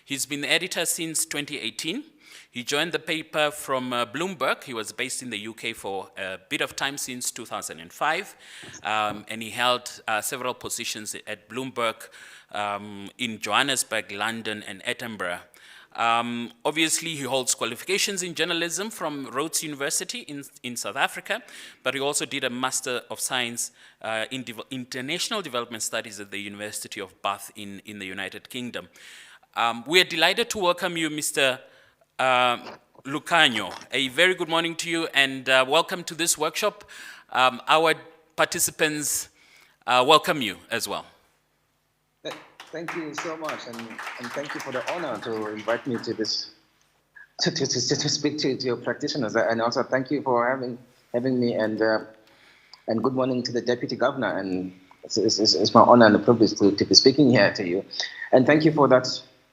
He's been the editor since 2018. He joined the paper from Bloomberg. He was based in the UK for a bit of time since 2005, and he held several positions at Bloomberg in Johannesburg, London, and Edinburgh. Obviously, he holds qualifications in journalism from Rhodes University in South Africa, but he also did a Master of Science in International Development Studies at the University of Bath in the United Kingdom. We are delighted to welcome you, Mr. Lukanyo. A very good morning to you, and welcome to this workshop. Our participants welcome you as well. Thank you so much, and thank you for the honor to invite me to this, to speak to your practitioners, and also thank you for having me, and good morning to the Deputy Governor, and it's my honor and a privilege to be speaking here to you, and thank you for that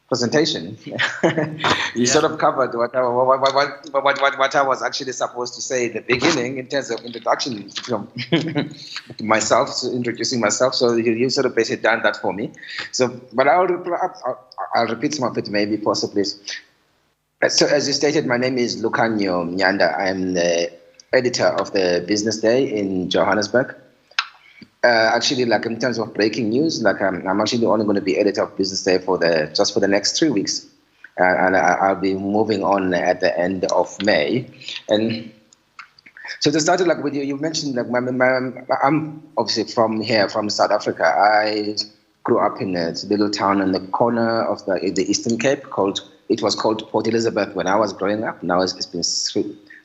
presentation. You sort of covered what I was actually supposed to say at the beginning in terms of introduction to myself, so introducing myself. So you sort of basically done that for me. So, but I'll repeat some of it, maybe possibly. So, as you stated, my name is Lukanyo Mnyanda. I'm the editor of the Business Day in Johannesburg. Actually, like in terms of breaking news, like I'm actually only going to be editor of Business Day just for the next 3 weeks, and I'll be moving on at the end of May. And so to start like with you mentioned like I'm obviously from South Africa. I grew up in a little town in the corner of the Eastern Cape it was called Port Elizabeth when I was growing up. Now it's been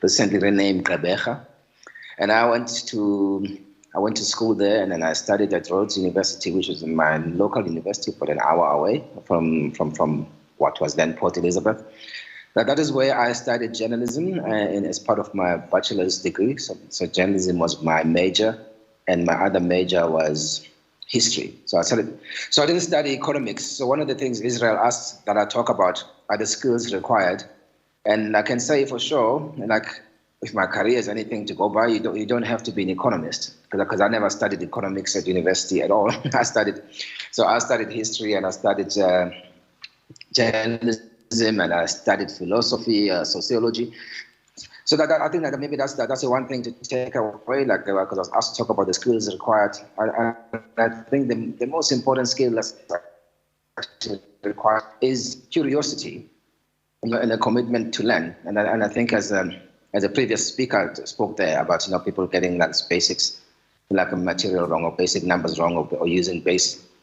recently renamed Gqeberha, and I went to school there, and then I studied at Rhodes University, which was my local university, but an hour away from what was then Port Elizabeth. That is where I studied journalism as part of my bachelor's degree. So journalism was my major, and my other major was history. So I didn't study economics. So one of the things Israel asked that I talk about are the skills required, and I can say for sure, like, if my career is anything to go by, you don't have to be an economist, because I never studied economics at university at all. I studied history, and I studied journalism, and I studied philosophy, sociology. So I think that maybe that's the one thing to take away, like, because I was asked to talk about the skills required. I think the most important skill that's required is curiosity and a commitment to learn. And I think as a previous speaker spoke there about people getting like basics, like a material wrong or basic numbers wrong, or using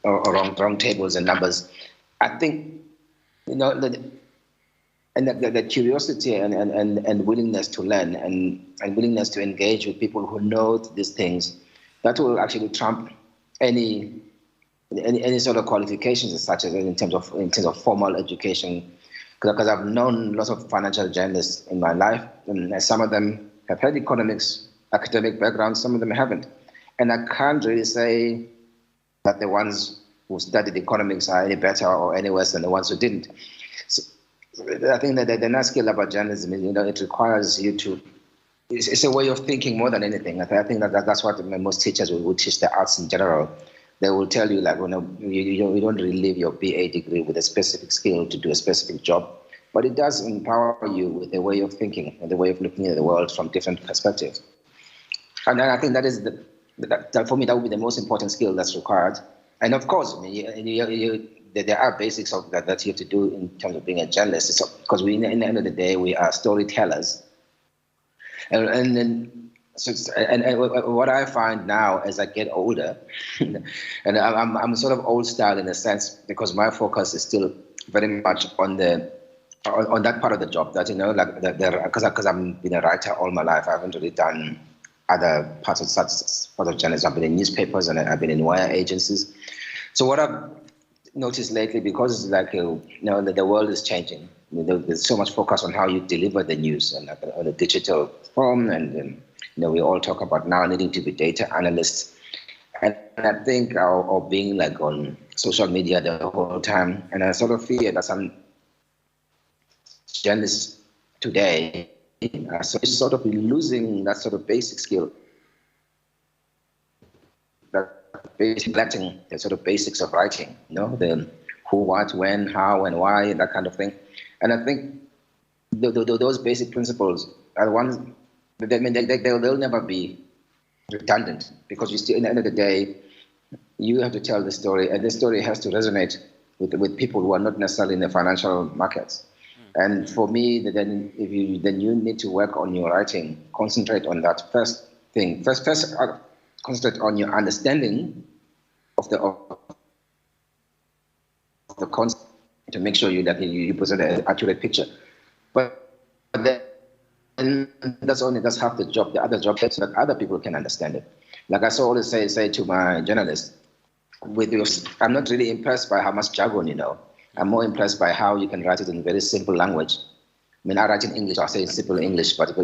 wrong tables and numbers. I think the curiosity and willingness to learn and willingness to engage with people who know these things, that will actually trump any sort of qualifications, such as in terms of formal education. Because I've known lots of financial journalists in my life, and some of them have had economics, academic backgrounds, some of them haven't. And I can't really say that the ones who studied economics are any better or any worse than the ones who didn't. So I think that the nice skill about journalism is, it requires you to, it's a way of thinking more than anything. I think that's what most teachers will teach the arts in general. They will tell you, like, you don't really leave your BA degree with a specific skill to do a specific job, but it does empower you with a way of thinking and the way of looking at the world from different perspectives. And I think that is that for me, that would be the most important skill that's required. And of course, there are basics of that you have to do in terms of being a journalist, because in the end of the day, we are storytellers. And what I find now as I get older, and I'm sort of old style in a sense, because my focus is still very much on that part of the job that, because I've been a writer all my life. I haven't really done other parts of journalism. I've been in newspapers and I've been in wire agencies. So what I've noticed lately, because it's like, the world is changing. There's so much focus on how you deliver the news and on a digital form, and we all talk about now needing to be data analysts. And I think, or being like on social media the whole time. And I sort of fear that some journalists today are sort of losing that sort of basic skill, that basic neglecting the sort of basics of writing, who, what, when, how, and why, that kind of thing. And I think those basic principles are the ones that they'll never be redundant, because you still, at the end of the day, you have to tell the story, and the story has to resonate with people who are not necessarily in the financial markets. And for me, then you need to work on your writing, concentrate on that first thing. First, concentrate on your understanding of the concept to make sure you present an accurate picture. But then that's half the job. The other job is that other people can understand it. Like I always say to my journalists, I'm not really impressed by how much jargon you know. I'm more impressed by how you can write it in very simple language. I mean, I write in English, I say in simple English, but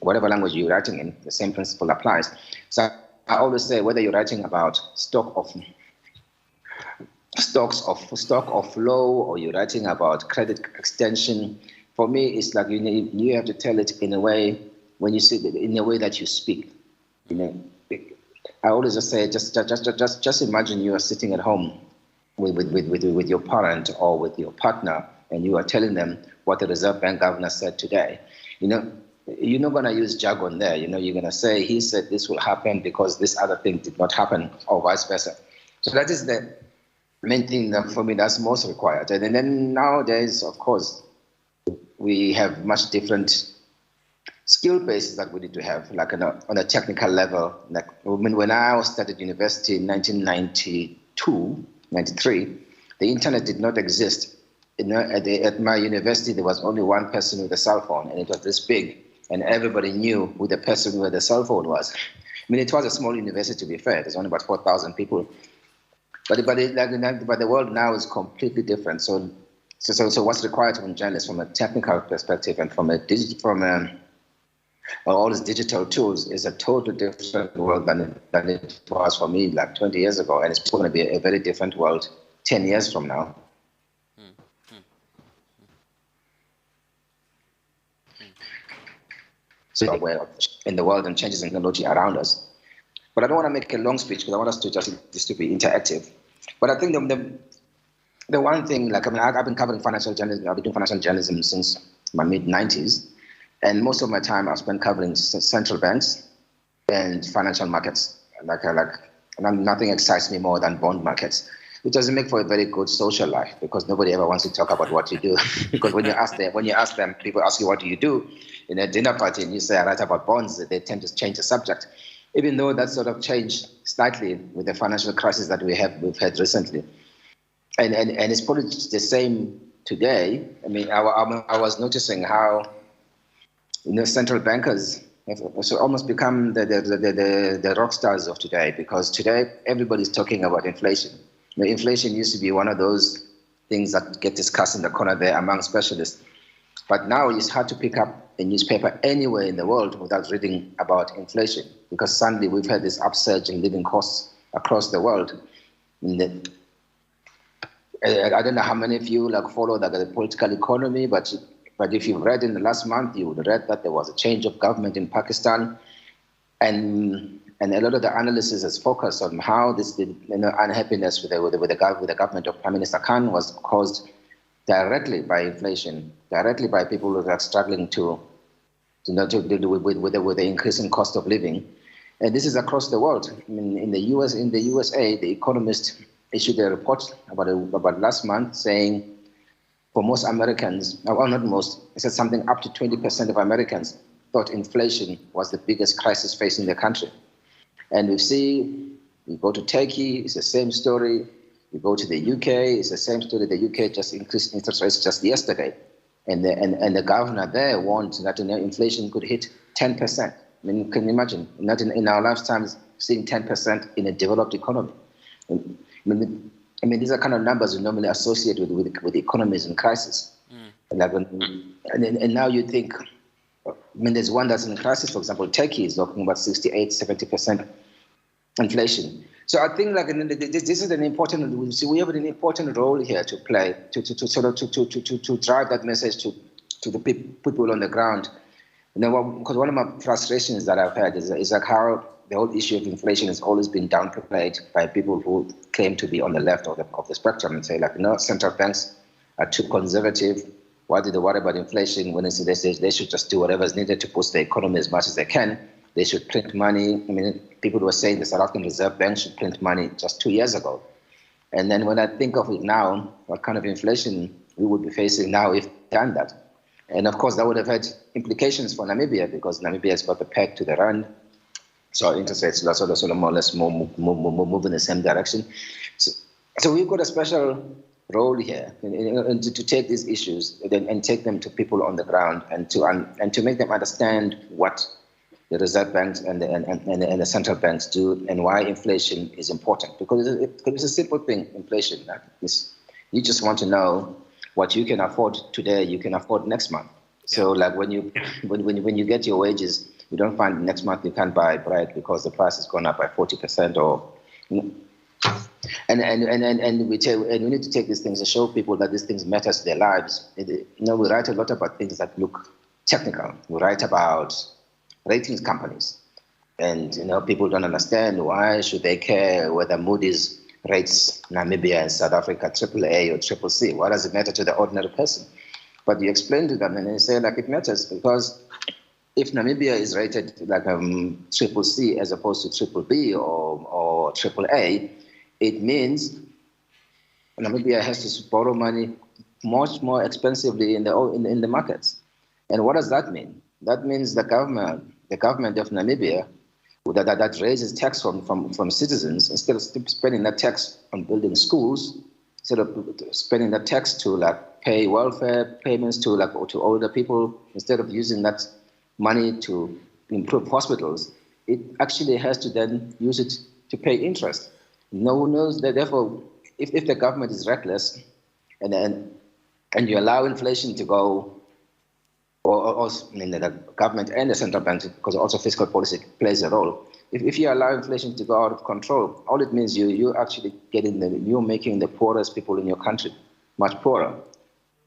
whatever language you're writing in, the same principle applies. So I always say, whether you're writing about stock of flow, or you're writing about credit extension, for me, it's like you have to tell it in a way, when you see it, in a way that you speak. You know, I always just say, just imagine you are sitting at home with your parent or with your partner, and you are telling them what the Reserve Bank governor said today. You know, you're not going to use jargon there. You know, you're going to say, he said this will happen because this other thing did not happen, or vice versa. So that is the main thing that for me that's most required. And then nowadays, of course, we have much different skill bases that we need to have, like on a technical level. Like when I started university in 1992, 93, the internet did not exist. You know, at my university, there was only one person with a cell phone, and it was this big, and everybody knew who the person with the cell phone was. I mean, it was a small university, to be fair. There's only about 4,000 people. But the world now is completely different. So what's required from journalists, from a technical perspective, and from all these digital tools, is a totally different world than it was for me like 20 years ago, and it's going to be a very different world 10 years from now. So we're in the world and changes in technology around us. But I don't want to make a long speech, because I want us to just to be interactive. But I think the one thing, like, I mean, I've been covering financial journalism. I've been doing financial journalism since my mid-90s. And most of my time I've spent covering central banks and financial markets. Nothing excites me more than bond markets, which doesn't make for a very good social life, because nobody ever wants to talk about what you do. Because when you ask them, people ask you, what do you do in a dinner party, and you say, I write about bonds, they tend to change the subject. Even though that's sort of changed slightly with the financial crisis that we've had recently. And it's probably the same today. I mean, I was noticing how, you know, central bankers have also almost become the rock stars of today, because today everybody's talking about inflation. You know, inflation used to be one of those things that get discussed in the corner there among specialists. But now it's hard to pick up a newspaper anywhere in the world without reading about inflation, because suddenly we've had this upsurge in living costs across the world. I don't know how many of you follow the political economy, but if you've read in the last month, you would have read that there was a change of government in Pakistan, and a lot of the analysis is focused on how this unhappiness with the government of Prime Minister Khan was caused directly by inflation, directly by people who are struggling to deal with the increasing cost of living. And this is across the world. I mean, in the USA, The Economist issued a report about last month saying, for most Americans, well, not most, it said something up to 20% of Americans thought inflation was the biggest crisis facing the country. And we go to Turkey, it's the same story. We go to the UK, it's the same story. The UK just increased interest rates just yesterday. And the governor there warned that inflation could hit 10%. I mean, can you imagine? Not in our lifetimes seeing 10% in a developed economy. I mean, these are kind of numbers we normally associate with economies in crisis. And now you think, I mean, there's one that's in crisis. For example, Turkey is talking about 68, 70% inflation. So I think this is an important. We have an important role here to play to drive that message to the people on the ground. You know, because one of my frustrations that I've had is like how the whole issue of inflation has always been downplayed by people who claim to be on the left of the spectrum and say, like, no, central banks are too conservative. Why do they worry about inflation when they say they should just do whatever is needed to boost the economy as much as they can? They should print money. I mean, people were saying the South African Reserve Bank should print money just 2 years ago. And then when I think of it now, what kind of inflation we would be facing now if they done that. And of course, that would have had implications for Namibia because Namibia has got the peg to the rand. So interest rates are sort of more or less move in the same direction. So we've got a special role here to take these issues and take them to people on the ground and to make them understand what the reserve banks and the central banks do and why inflation is important. Because it's a simple thing, inflation. You just want to know what you can afford today, you can afford next month. So like when you get your wages, you don't find next month you can't buy bread because the price has gone up by 40% or and we need to take these things and show people that these things matter to their lives. We write a lot about things that look technical. We write about ratings companies, and people don't understand why should they care whether Moody's rates Namibia and South Africa AAA or CCC. What does it matter to the ordinary person? But you explain to them and they say like it matters because if Namibia is rated like CCC as opposed to BBB or AAA, it means Namibia has to borrow money much more expensively in the markets. And what does that mean? That means the government of Namibia that raises tax from citizens, instead of spending that tax on building schools, instead of spending that tax to like pay welfare payments to older people, instead of using that money to improve hospitals, it actually has to then use it to pay interest. No one knows that. Therefore, if the government is reckless and you allow inflation to go, or the government and the central bank, because also fiscal policy plays a role. If you allow inflation to go out of control, all it means you're actually you're making the poorest people in your country much poorer,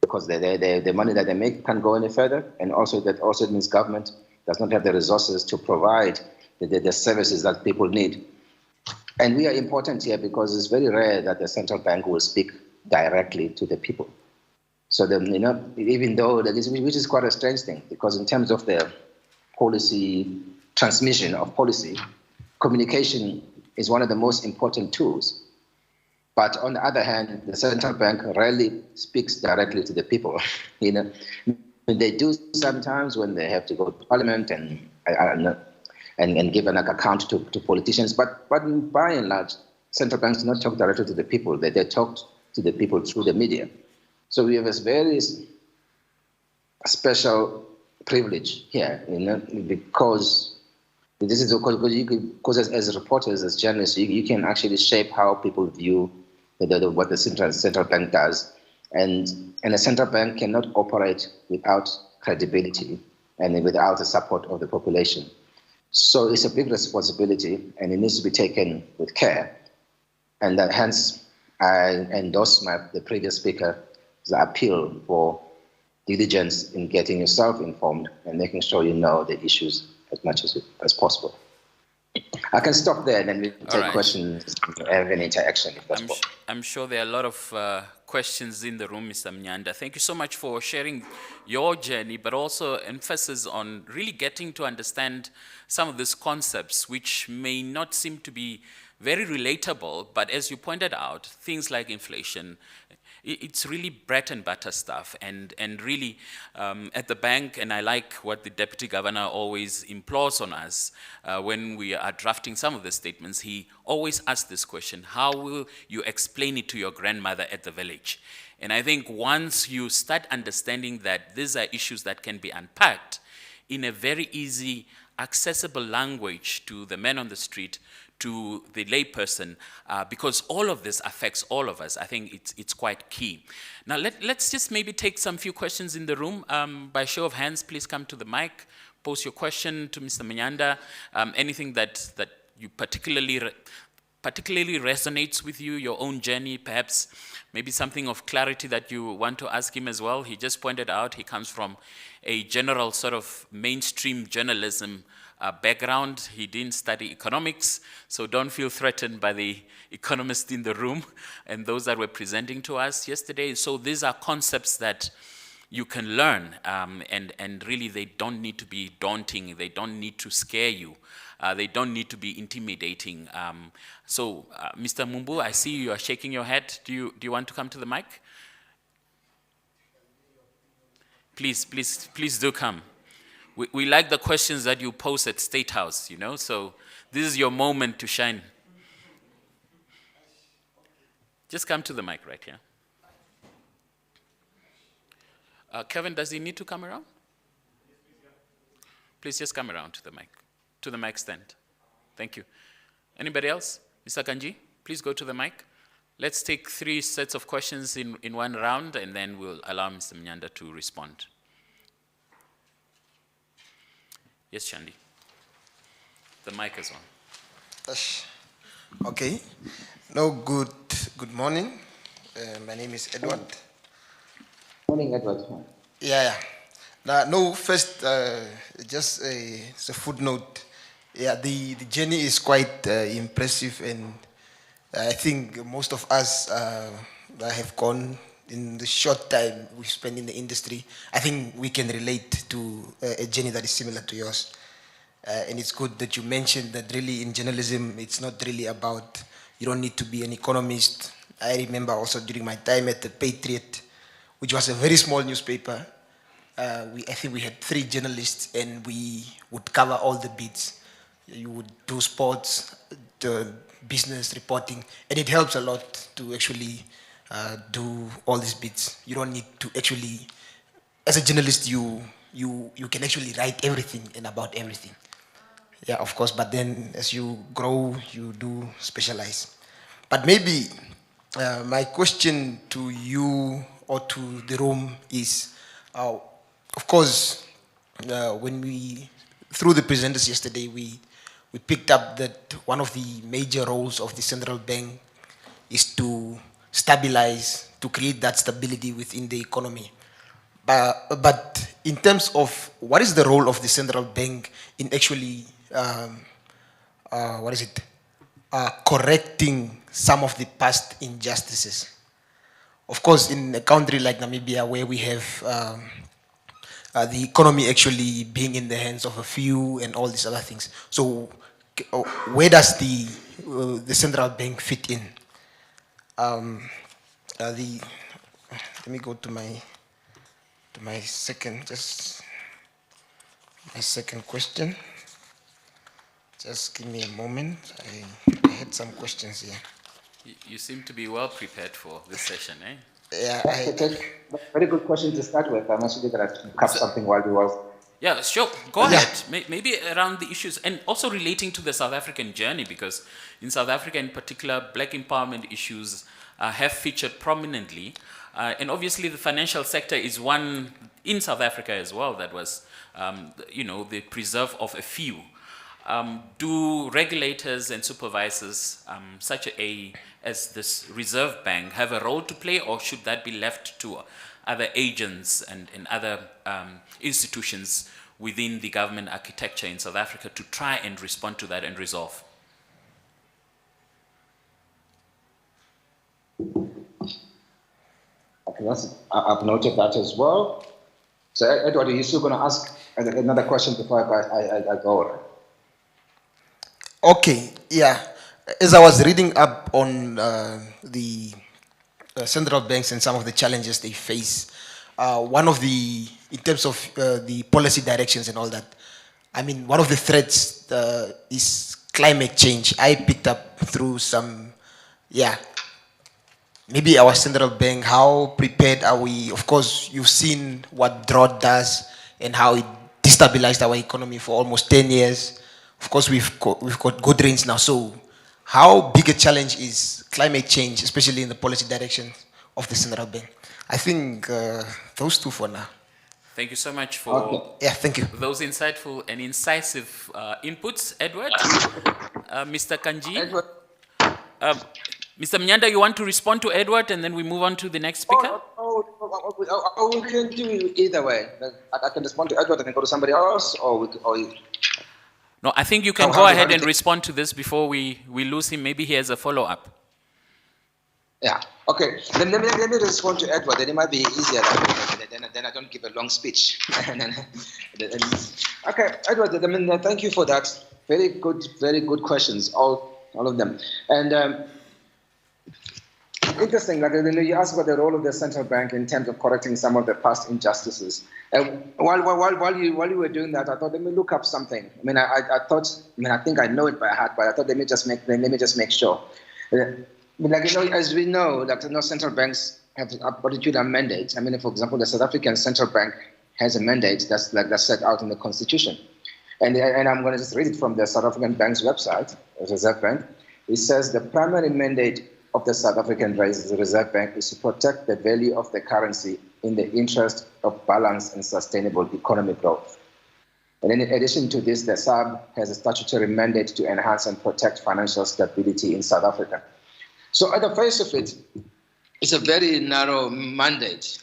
because the money that they make can't go any further, and also that also means government does not have the resources to provide the services that people need. And we are important here because it's very rare that the central bank will speak directly to the people. So even though which is quite a strange thing, because in terms of the policy transmission of policy, communication is one of the most important tools. But on the other hand, the central bank rarely speaks directly to the people. They do sometimes when they have to go to parliament and give an account to politicians. But by and large, central banks do not talk directly to the people. They talk to the people through the media. So we have this very special privilege here, because as reporters, as journalists, you can actually shape how people view what the central bank does, and a central bank cannot operate without credibility and without the support of the population. So it's a big responsibility, and it needs to be taken with care. And that hence, I endorse the previous speaker's appeal for diligence in getting yourself informed and making sure you know the issues as much as possible. I can stop there and then we can take questions and have an interaction if that's possible. I'm sure there are a lot of questions in the room, Mr. Mnyanda. Thank you so much for sharing your journey, but also emphasis on really getting to understand some of these concepts, which may not seem to be very relatable, but as you pointed out, things like inflation, it's really bread and butter stuff, and really at the bank, and I like what the Deputy Governor always implores on us when we are drafting some of the statements. He always asks this question: how will you explain it to your grandmother at the village? And I think once you start understanding that these are issues that can be unpacked in a very easy, accessible language to the man on the street, to the layperson, because all of this affects all of us. I think it's quite key. Now let's just maybe take some few questions in the room. By show of hands, please come to the mic, pose your question to Mr. Mnyanda. Anything that you particularly resonates with you, your own journey, perhaps maybe something of clarity that you want to ask him as well. He just pointed out he comes from a general sort of mainstream journalism background. He didn't study economics, so don't feel threatened by the economists in the room and those that were presenting to us yesterday. So these are concepts that you can learn, and really they don't need to be daunting. They don't need to scare you. They don't need to be intimidating. Mr. Mumbu, I see you are shaking your head. Do you want to come to the mic? Please do come. We like the questions that you pose at State House, so this is your moment to shine. Just come to the mic right here. Kevin, does he need to come around? Please just come around to the mic stand. Thank you. Anybody else? Mr. Kanji, please go to the mic. Let's take 3 sets of questions in one round, and then we'll allow Mr. Mnyanda to respond. Yes, Shandi. The mic is on. Okay. No, good morning. My name is Edward. Morning, Edward. Yeah. No, first, just a footnote. Yeah, the journey is quite impressive, and I think most of us that have gone in the short time we spent in the industry, I think we can relate to a journey that is similar to yours. And it's good that you mentioned that really in journalism, it's not really about, you don't need to be an economist. I remember also during my time at the Patriot, which was a very small newspaper, I think we had 3 journalists, and we would cover all the beats. You would do sports, the business reporting, and it helps a lot to actually do all these bits. You don't need to actually, as a journalist, you can actually write everything and about everything. Yeah, of course, but then as you grow, you do specialize. But maybe my question to you or to the room is, of course, when through the presenters yesterday, we picked up that one of the major roles of the central bank is to stabilize, to create that stability within the economy. But in terms of what is the role of the central bank in actually, correcting some of the past injustices? Of course, in a country like Namibia, where we have the economy actually being in the hands of a few and all these other things. So where does the central bank fit in? Let me go to my second question. Just give me a moment. I had some questions here. You seem to be well prepared for this session, eh? Yeah, very good question to start with. I'm actually going to cover something while we was. Yeah, sure. Go ahead. Maybe around the issues, and also relating to the South African journey, because in South Africa in particular, black empowerment issues have featured prominently. And obviously the financial sector is one in South Africa as well that was, the preserve of a few. Do regulators and supervisors such as this Reserve Bank have a role to play, or should that be left to other agents and other institutions within the government architecture in South Africa to try and respond to that and resolve? Okay, I've noted that as well. So, Edward, are you still going to ask another question before I go? Okay, yeah. As I was reading up on the central banks and some of the challenges they face, one of the, in terms of the policy directions and all that, I mean, one of the threats is climate change. I picked up through some, maybe our central bank, how prepared are we? Of course, you've seen what drought does and how it destabilized our economy for almost 10 years. Of course, we've got good rains now. So how big a challenge is climate change, especially in the policy direction of the central bank? I think those 2 for now. Thank you so much for thank you. Those insightful and incisive inputs, Edward. Mr. Kanji. Edward. Mr. Mnyanda, you want to respond to Edward and then we move on to the next speaker? We can do either way. I can respond to Edward and then go to somebody else, or No, I think you can go ahead and respond to this before we lose him. Maybe he has a follow-up. Yeah. Okay. Let me respond to Edward. Then it might be easier. Then I don't give a long speech. Okay, Edward. Thank you for that. Very good questions. All of them. And interesting. Like you asked about the role of the central bank in terms of correcting some of the past injustices. While you were doing that, I thought, let me look up something. I think I know it by heart, but I thought let me just make sure. As we know, central banks have a particular mandate. For example, the South African Central Bank has a mandate that's set out in the Constitution. And I'm going to just read it from the South African Bank's website, the Reserve Bank. It says the primary mandate of the South African Reserve Bank is to protect the value of the currency in the interest of balanced and sustainable economic growth. And in addition to this, the SARB has a statutory mandate to enhance and protect financial stability in South Africa. So at the face of it, it's a very narrow mandate.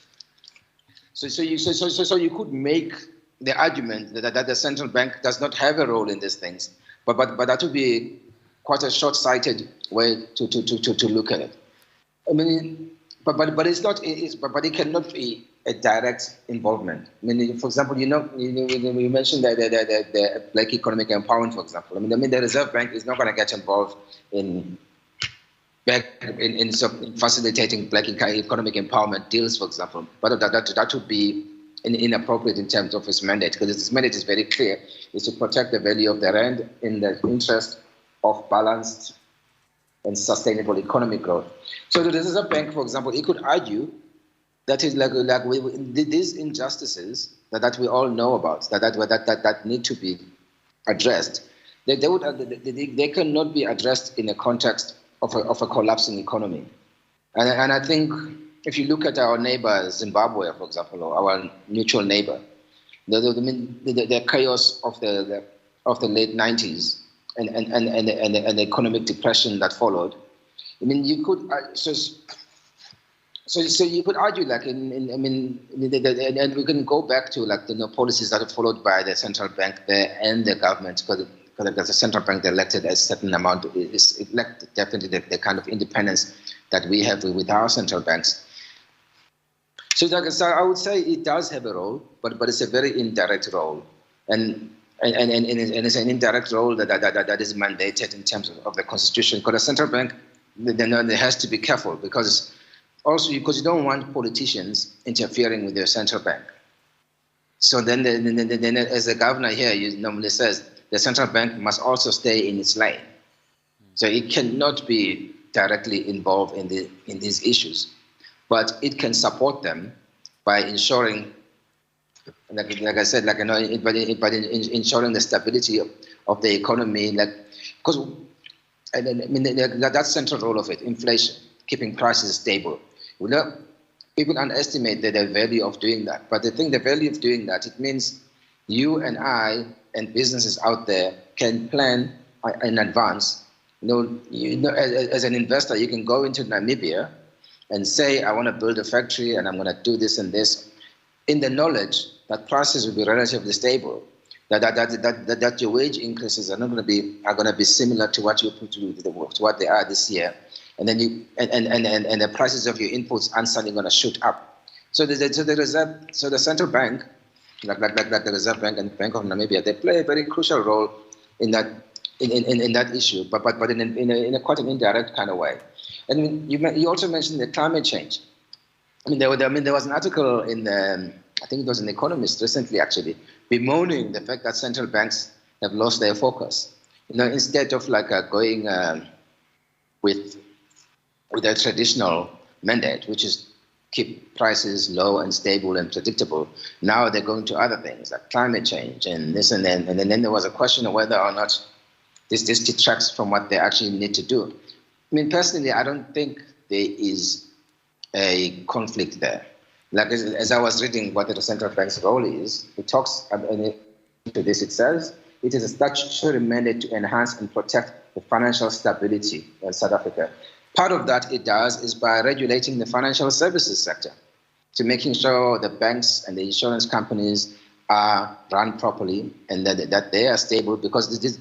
So you could make the argument that the central bank does not have a role in these things, but that would be quite a short-sighted way to look at it. But it's not. But it cannot be a direct involvement. For example, you mentioned the Black economic empowerment. For example, the Reserve Bank is not going to get involved in facilitating Black economic empowerment deals, for example. But that would be inappropriate in terms of its mandate, because its mandate is very clear: is to protect the value of the rand in the interest of balanced and sustainable economic growth. So the Reserve Bank, for example, it could argue that is these injustices that we all know about, that need to be addressed. They cannot be addressed in a context of a collapsing economy. And I think if you look at our neighbor Zimbabwe, for example, or our mutual neighbor, the chaos of the late 90s and the economic depression that followed. You could so you could argue and we can go back to the policies that are followed by the central bank there and the government, because the central bank elected a certain amount is definitely the kind of independence that we have with our central banks. So I would say it does have a role, but it's a very indirect role, and it's an indirect role that is mandated in terms of the Constitution. Because the central bank, they has to be careful, because you don't want politicians interfering with your central bank. So then as the governor here normally says, the central bank must also stay in its lane. So it cannot be directly involved in these issues, but it can support them by ensuring, like I said, ensuring the stability of the economy, because that's central role of it, inflation, keeping prices stable. People underestimate the value of doing that, but the value of doing that, it means you and I and businesses out there can plan in advance. As an investor, you can go into Namibia and say, I want to build a factory and I'm going to do this and this, in the knowledge that prices will be relatively stable, that your wage increases are going to be similar to what what they are this year, and then and the prices of your inputs aren't suddenly going to shoot up. So the central bank, like the Reserve Bank and Bank of Namibia, they play a very crucial role in that issue, but in a quite an indirect kind of way. And you also mentioned the climate change. There was an article in I think it was an Economist recently, actually, bemoaning the fact that central banks have lost their focus. Instead of going with their traditional mandate, which is keep prices low and stable and predictable, now they're going to other things like climate change and this and then. And then there was a question of whether or not this detracts from what they actually need to do. Personally, I don't think there is a conflict there. As I was reading what the central bank's role is, it talks to this. It says it is a statutory mandate to enhance and protect the financial stability in South Africa. Part of that it does is by regulating the financial services sector, to making sure the banks and the insurance companies are run properly and that they are stable, because these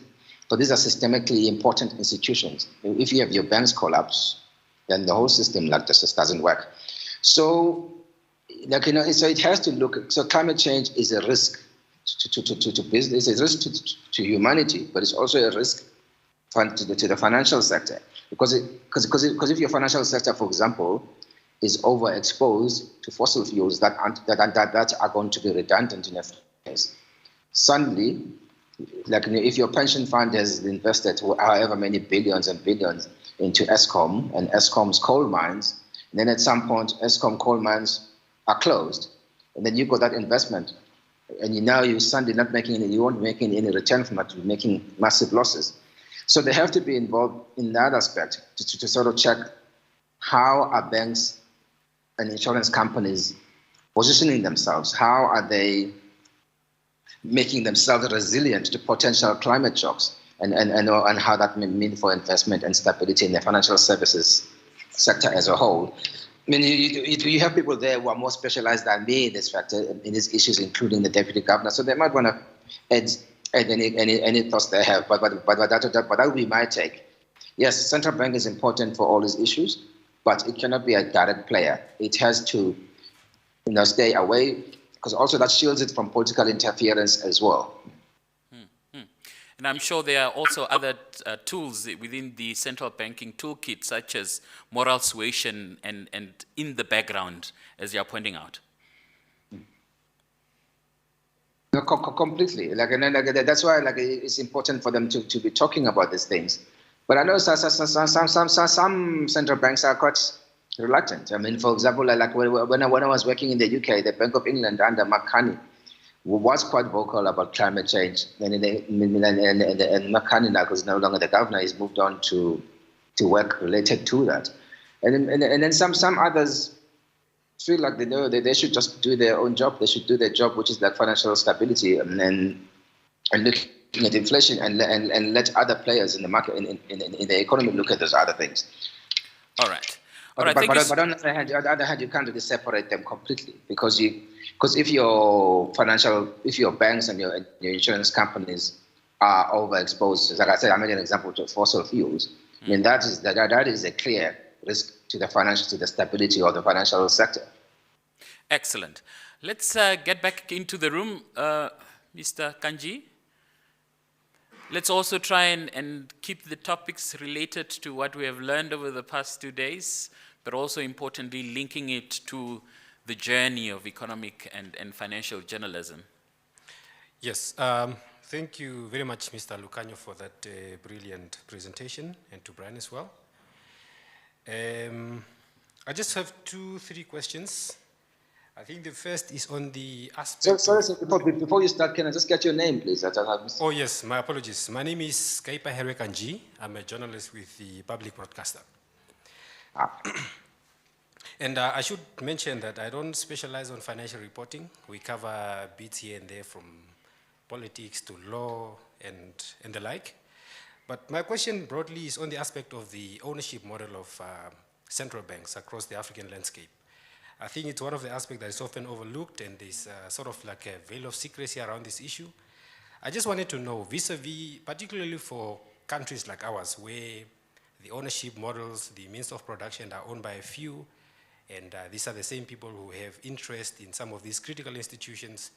are systemically important institutions. If you have your banks collapse, then the whole system just doesn't work. So, so it has to look. So climate change is a risk to business, it's a risk to humanity, but it's also a risk to the financial sector, because if your financial sector, for example, is overexposed to fossil fuels that are going to be redundant in a few years. Suddenly, if your pension fund has invested however many billions and billions into Eskom and Eskom's coal mines, and then at some point Eskom coal mines are closed, and then you got that investment, and you're suddenly not making any, you won't making any return from it, you're making massive losses. So they have to be involved in that aspect to sort of check how are banks and insurance companies positioning themselves, how are they making themselves resilient to potential climate shocks, and how that may mean for investment and stability in the financial services sector as a whole. I mean, you have people there who are more specialized than me in this factor, in these issues, including the deputy governor. So they might want to add any thoughts they have, but that would be my take. Yes, central bank is important for all these issues, but it cannot be a direct player. It has to, stay away, because also that shields it from political interference as well. And I'm sure there are also other tools within the central banking toolkit, such as moral suasion and in the background, as you're pointing out. No, completely. That's why it's important for them to be talking about these things. But I know some central banks are quite reluctant. I mean, for example, when I was working in the UK, the Bank of England under Mark Carney was quite vocal about climate change. And Mark Carney now, because no longer the governor, he's moved on to work related to that. And then some others feel like they should just do their own job. They should do their job, which is like financial stability, and looking at inflation, and let other players in the market, in the economy, look at those other things. All right. But on the other hand, you can't really separate them completely, because if your banks and your insurance companies are overexposed, like I said, I made an example to fossil fuels. I mean, that is a clear risk to the stability of the financial sector. Excellent. Let's get back into the room, Mr. Kanji. Let's also try and keep the topics related to what we have learned over the past 2 days, but also importantly linking it to the journey of economic and financial journalism. Yes, thank you very much, Mr. Lukanyo, for that brilliant presentation, and to Brian as well. I just have 2-3 questions. I think the first is on the aspect. Sorry, before you start, can I just get your name, please? Oh, yes, my apologies. My name is Kaipa Herwe Kanji. I'm a journalist with the Public Broadcaster. And I should mention that I don't specialize on financial reporting. We cover bits here and there, from politics to law and the like. But my question broadly is on the aspect of the ownership model of central banks across the African landscape. I think it's one of the aspects that is often overlooked, and there's sort of like a veil of secrecy around this issue. I just wanted to know, vis-a-vis, particularly for countries like ours, where the ownership models, the means of production are owned by a few, and these are the same people who have interest in some of these critical institutions.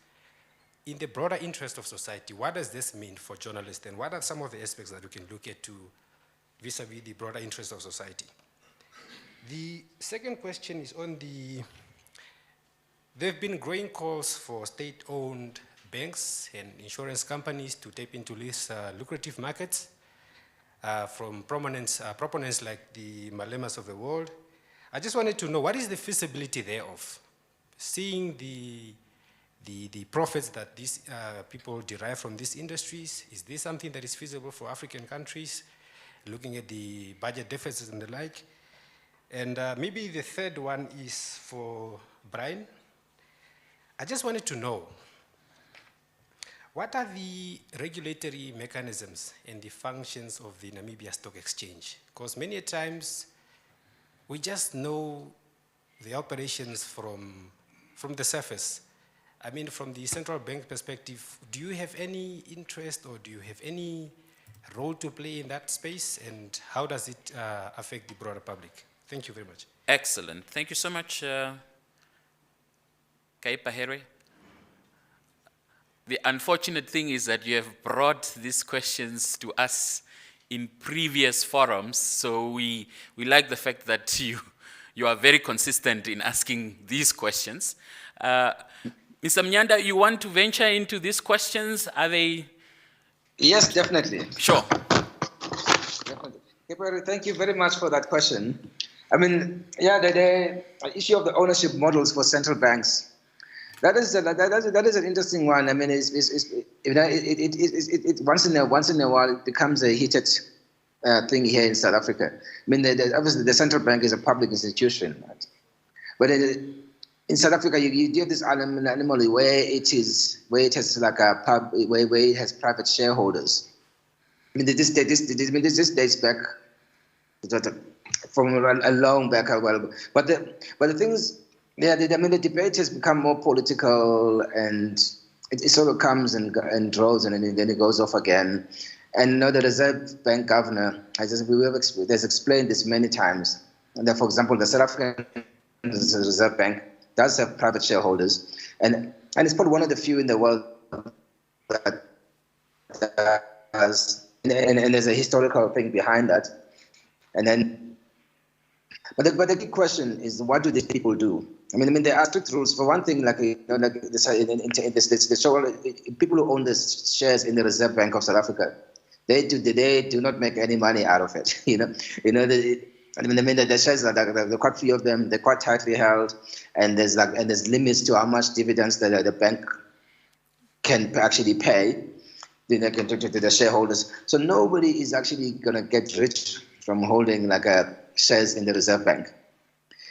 In the broader interest of society, what does this mean for journalists, and what are some of the aspects that we can look at to vis-a-vis the broader interest of society? The second question is on there have been growing calls for state-owned banks and insurance companies to tap into these lucrative markets from proponents like the Malemas of the world. I just wanted to know, what is the feasibility thereof? Seeing the profits that these people derive from these industries, is this something that is feasible for African countries, looking at the budget deficits and the like? And maybe the third one is for Brian. I just wanted to know, what are the regulatory mechanisms and the functions of the Namibia Stock Exchange? Because many times we just know the operations from the surface. I mean, from the central bank perspective, do you have any interest or do you have any role to play in that space, and how does it affect the broader public? Thank you very much. Excellent. Thank you so much, Kaipa Here. The unfortunate thing is that you have brought these questions to us in previous forums, so we like the fact that you are very consistent in asking these questions. Mr. Mnyanda, you want to venture into these questions? Are they? Yes, definitely. Sure. Definitely. Thank you very much for that question. I mean, yeah, the issue of the ownership models for central banks, that is an interesting one. I mean, it once in a while it becomes a heated thing here in South Africa. I mean, obviously the central bank is a public institution, right? But in South Africa, you do this anomaly where it has like where it has private shareholders. I mean, this dates back from a long back as well. But the things, yeah, the debate has become more political, and it sort of comes and draws, and then it goes off again. And the Reserve Bank governor has explained this many times. And that, for example, the South African Reserve Bank does have private shareholders, and it's probably one of the few in the world that has, and there's a historical thing behind that. And then, but the key question is, what do these people do? I mean, there are strict rules. For one thing, people who own the shares in the Reserve Bank of South Africa, they do not make any money out of it. The shares, there are quite few of them. They're quite tightly held, and there's limits to how much dividends the bank can actually pay to the shareholders. So nobody is actually going to get rich from holding shares in the Reserve Bank.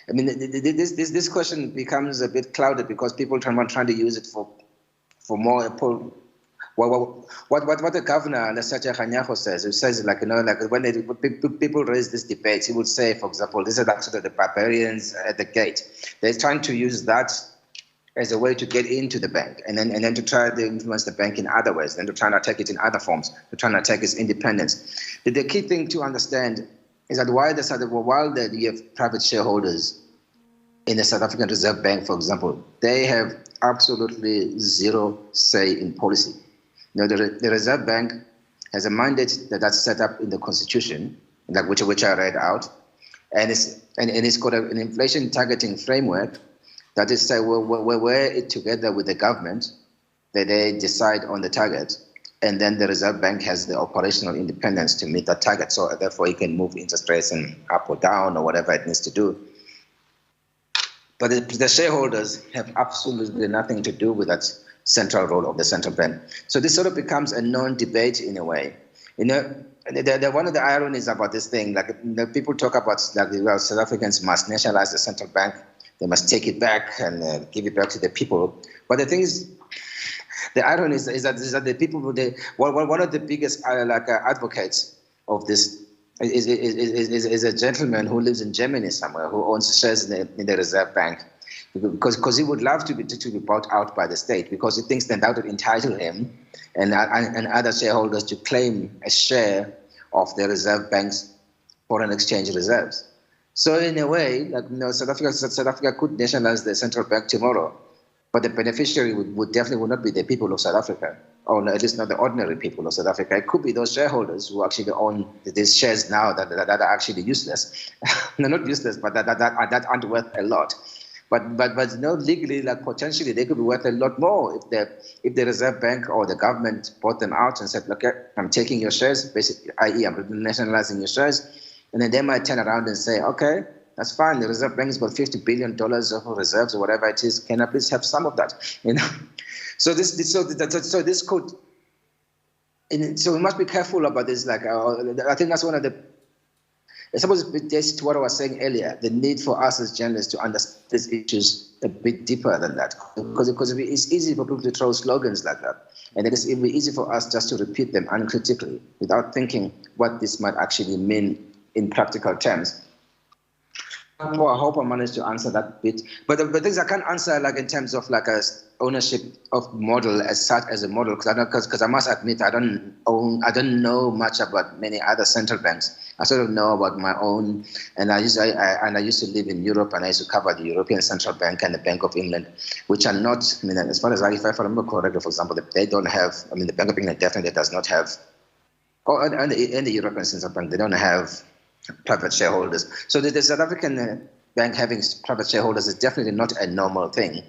I mean, this question becomes a bit clouded because people trying to use it for more. What the governor, Lesache Kganyago says, when people raise this debate, he would say, for example, these are the barbarians at the gate. They're trying to use that as a way to get into the bank, and then to try to influence the bank in other ways, then to try and attack it in other forms, to try and attack its independence. The key thing to understand is that while you have private shareholders in the South African Reserve Bank, for example, they have absolutely zero say in policy. The Reserve Bank has a mandate that's set up in the Constitution, which I read out, and it's got an inflation targeting framework that is where it together with the government, that they decide on the target, and then the Reserve Bank has the operational independence to meet that target. So therefore, it can move interest rates up or down or whatever it needs to do. But the shareholders have absolutely nothing to do with that central role of the central bank. So this sort of becomes a non-debate in a way. One of the ironies about this thing, people talk about South Africans must nationalize the central bank. They must take it back and give it back to the people. But the thing is, the irony is that the people, one of the biggest advocates of this is a gentleman who lives in Germany somewhere, who owns shares in the Reserve Bank, because he would love to be bought out by the state, because he thinks that would entitle him and other shareholders to claim a share of the Reserve Bank's foreign exchange reserves. So in a way, South Africa could nationalize the central bank tomorrow, but the beneficiary would definitely not be the people of South Africa, or at least not the ordinary people of South Africa. It could be those shareholders who actually own these shares now that are actually useless. They're not useless, but that aren't worth a lot. But legally, potentially, they could be worth a lot more if the Reserve Bank or the government bought them out and said, look, I'm taking your shares, basically, i.e. I'm nationalizing your shares. And then they might turn around and say, okay, that's fine. The Reserve Bank has got $50 billion of reserves or whatever it is. Can I please have some of that? So this could. So we must be careful about this. I think that's one of the. I suppose it's to what I was saying earlier. The need for us as journalists to understand these issues a bit deeper than that, because it's easy for people to throw slogans like that, and it will be easy for us just to repeat them uncritically without thinking what this might actually mean in practical terms. hope I managed to answer that bit. But the things I can't answer like in terms of like a ownership of model as such as a model, because I must admit I don't know much about many other central banks. I sort of know about my own, and I used to live in Europe, and I used to cover the European Central Bank and the Bank of England, which are not. I mean, as far as if I remember correctly, for example, they don't have. I mean, the Bank of England definitely does not have, and the European Central Bank, they don't have private shareholders. So the South African bank having private shareholders is definitely not a normal thing,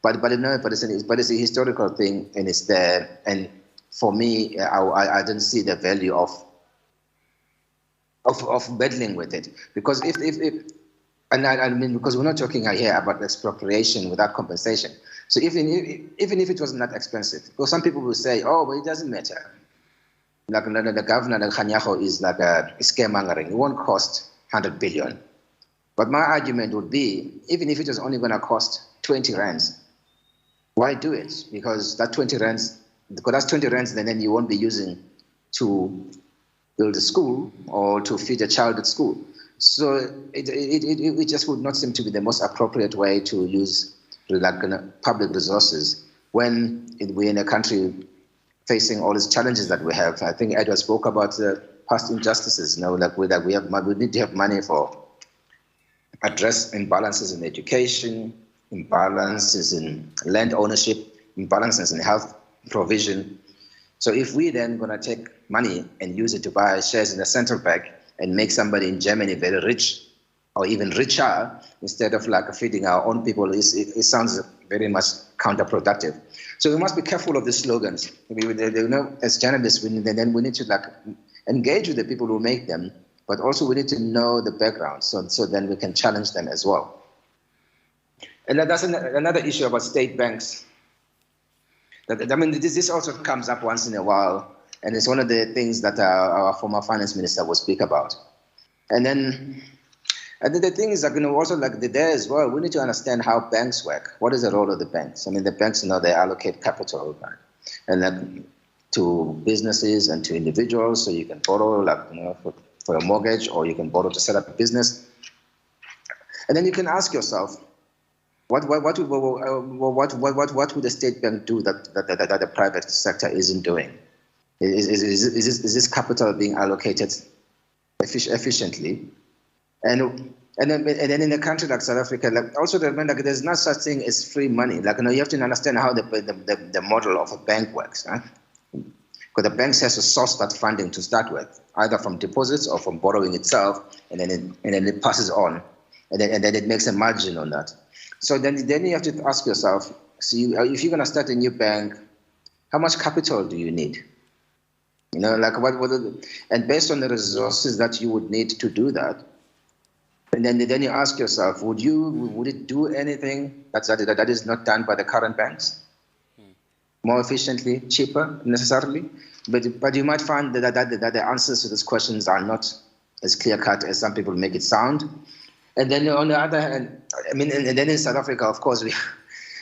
but it's a historical thing, and it's there. And for me, I don't see the value of meddling with it, because if I mean, because we're not talking here about expropriation without compensation. So even if it wasn't that expensive, because some people will say, oh, but it doesn't matter. Like the governor, Lukanyo, is like a scaremongering. It won't cost 100 billion. But my argument would be, even if it was only going to cost 20 rands, why do it? Because that 20 rands, then you won't be using to build a school or to feed a child at school. So it just would not seem to be the most appropriate way to use like public resources when we're in a country facing all these challenges that we have. I think Edward spoke about the past injustices. You know, we need to have money for address imbalances in education, imbalances in land ownership, imbalances in health provision. So if we then going to take money and use it to buy shares in the central bank and make somebody in Germany very rich or even richer instead of like feeding our own people, it sounds very much counterproductive. So we must be careful of the slogans. As journalists, we need to like engage with the people who make them, but also we need to know the background, so then we can challenge them as well. And that's another issue about state banks. I mean, this also comes up once in a while, and it's one of the things that our former finance minister will speak about. And then the thing is, also like there as well, we need to understand how banks work. What is the role of the banks? I mean, the banks, they allocate capital, right? And then to businesses and to individuals, so you can borrow, for a mortgage, or you can borrow to set up a business. And then you can ask yourself, what would the state bank do that the private sector isn't doing? Is this capital being allocated efficiently? And then in a country like South Africa, also remember, there's no such thing as free money. You have to understand how the model of a bank works. Right? Because the bank has to source that funding to start with, either from deposits or from borrowing itself, and then it passes on, and then it makes a margin on that. So then you have to ask yourself, if you're going to start a new bank, how much capital do you need? And based on the resources that you would need to do that, and then you ask yourself, would it do anything that is not done by the current banks? More efficiently, cheaper, necessarily? But you might find that the answers to these questions are not as clear-cut as some people make it sound. And then on the other hand, and then in South Africa, of course,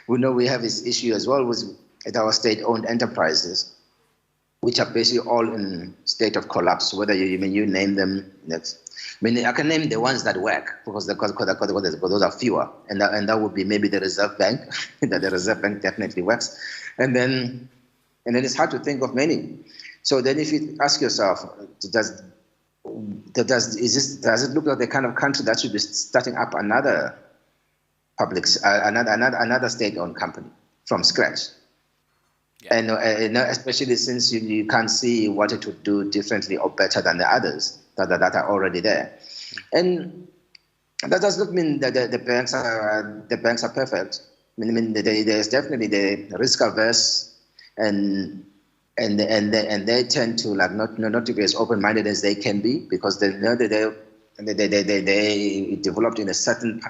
we know we have this issue as well with our state-owned enterprises, which are basically all in state of collapse, whether you name them. I can name the ones that work because those are fewer, and that would be maybe the Reserve Bank. That the Reserve Bank definitely works, and then it's hard to think of many. So then, if you ask yourself, does it look like the kind of country that should be starting up another another state-owned company from scratch? Yeah. And especially since you can't see what it would do differently or better than the others that are already there. And that does not mean that the banks are perfect. There's definitely the risk averse, and they tend to not to be as open-minded as they can be, because they know that they developed in a certain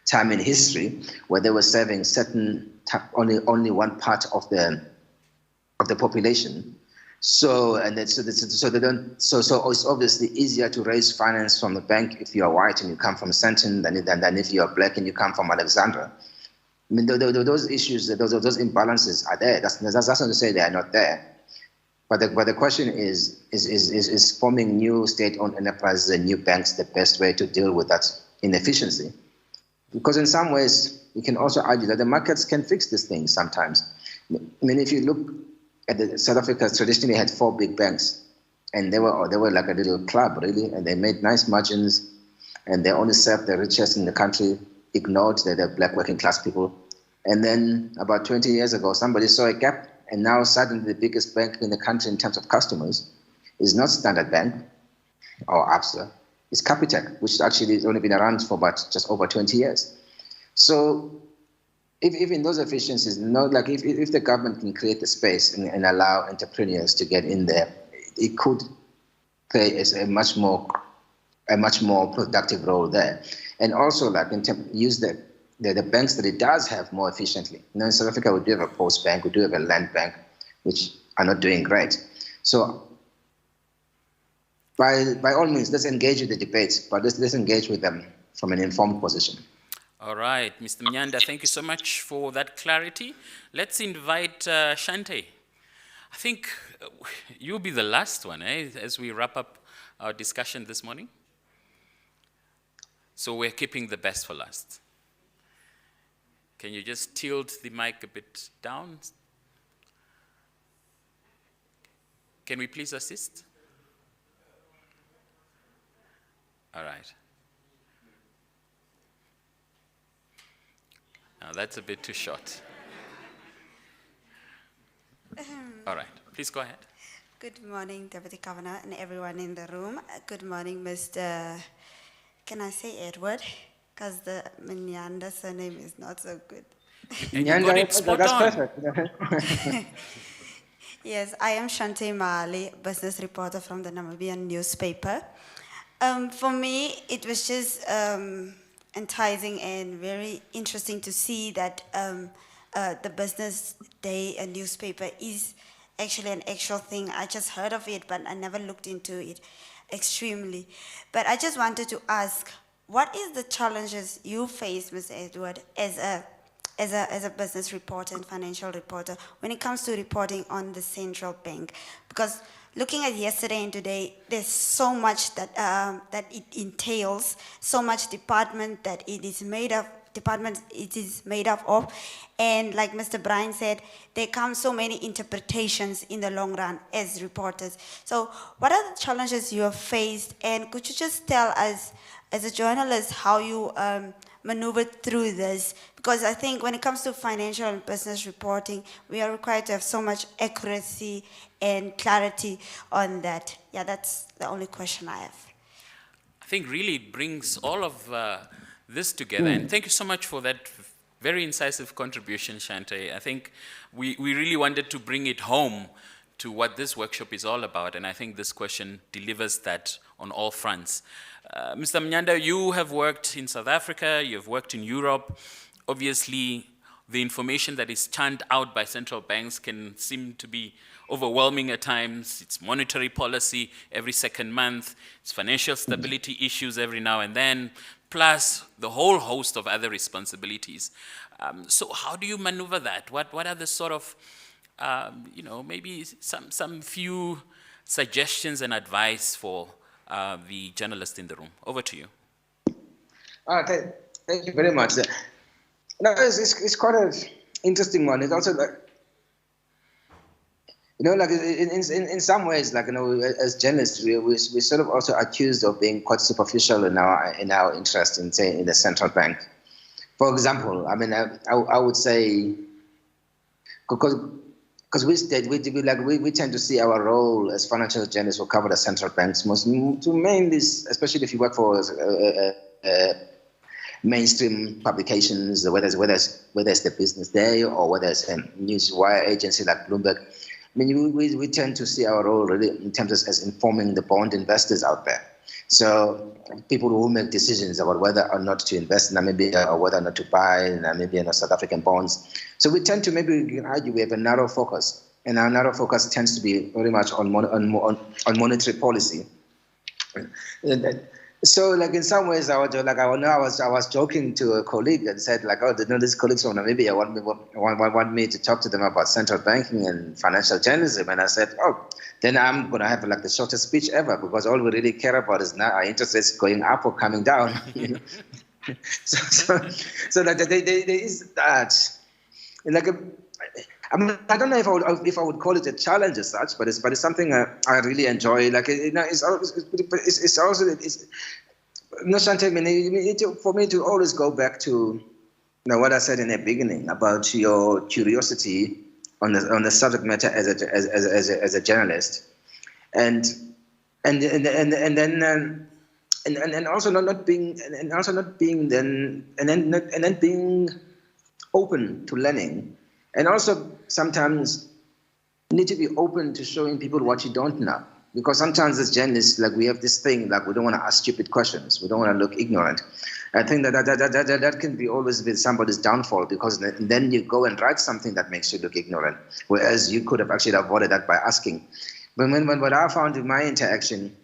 time in history where they were serving only one part of the population. So it's obviously easier to raise finance from the bank if you are white and you come from Sandton than if you are black and you come from Alexandra. Those issues, those imbalances are there. That's not to say they are not there. But the question is forming new state-owned enterprises and new banks the best way to deal with that inefficiency. Because in some ways, you can also argue that the markets can fix these things sometimes. I mean, if you look at South Africa, traditionally had 4 big banks, and they were like a little club, really, and they made nice margins, and they only served the richest in the country, ignored the black working class people. And then about 20 years ago, somebody saw a gap, and now suddenly the biggest bank in the country in terms of customers is not Standard Bank or Absa, it's Capitec, which actually has only been around for about just over 20 years. So if in those efficiencies, like if the government can create the space and allow entrepreneurs to get in there, it could play as a much more productive role there. And also like use the banks that it does have more efficiently. In South Africa, we do have a post bank, we do have a land bank, which are not doing great. So by all means, let's engage with the debates, but let's engage with them from an informed position. All right, Mr. Mnyanda, thank you so much for that clarity. Let's invite Shante. I think you'll be the last one, as we wrap up our discussion this morning. So we're keeping the best for last. Can you just tilt the mic a bit down? Can we please assist? All right. Now that's a bit too short. All right, please go ahead. Good morning, Deputy Governor and everyone in the room. Good morning, Mr. Can I say Edward? Because the Mnyanda surname is not so good. And you got it spot on. Perfect. Yes, I am Shante Mali, business reporter from the Namibian newspaper. For me, it was just enticing and very interesting to see that the Business Day newspaper is actually an actual thing. I just heard of it, but I never looked into it extremely. But I just wanted to ask, what is the challenges you face, Mr. Edward, as a business reporter and financial reporter when it comes to reporting on the central bank? Because looking at yesterday and today, there's so much that that it entails, so much department that it is made of, and like Mr. Brian said, there come so many interpretations in the long run as reporters. So what are the challenges you have faced, and could you just tell us, as a journalist, how you maneuvered through this? Because I think when it comes to financial and business reporting, we are required to have so much accuracy and clarity on that. Yeah, that's the only question I have. I think really it brings all of this together. And thank you so much for that very incisive contribution, Shante. I think we really wanted to bring it home to what this workshop is all about, and I think this question delivers that on all fronts. Mr. Mnyanda, you have worked in South Africa, you have worked in Europe. Obviously, the information that is churned out by central banks can seem to be overwhelming at times. It's monetary policy every second month, it's financial stability issues every now and then, plus the whole host of other responsibilities. So how do you maneuver that? What are the sort of, maybe some few suggestions and advice for the journalist in the room? Over to you. Thank you very much. No, it's quite an interesting one. It's also like, like in some ways, like, as journalists, we're sort of also accused of being quite superficial in our interest in, say, in the central bank. For example, I mean, I would say, because we tend to see our role as financial journalists who cover the central banks mainly, especially if you work for mainstream publications, whether it's the Business Day or whether it's a newswire agency like Bloomberg. I mean, we tend to see our role really in terms of as informing the bond investors out there. So people who make decisions about whether or not to invest in Namibia or whether or not to buy Namibian or South African bonds. So we tend to, maybe we can argue, we have a narrow focus, and our narrow focus tends to be very much on monetary policy. So, like in some ways, I was joking to a colleague and said, like, oh, these colleagues from Namibia want me to talk to them about central banking and financial journalism, and I said, oh, then I'm gonna have like the shortest speech ever, because all we really care about is now our interest rates going up or coming down. You know? so that there is that, like I mean, I don't know if I would call it a challenge as such, but it's something I really enjoy. Like it's also no, Shante, for me to always go back to what I said in the beginning about your curiosity on the subject matter as a journalist, and also not being open to learning, and also sometimes need to be open to showing people what you don't know. Because sometimes as journalists, like we have this thing, like we don't want to ask stupid questions. We don't want to look ignorant. I think that can be always be somebody's downfall, because then you go and write something that makes you look ignorant, whereas you could have actually avoided that by asking. But what I found in my interaction,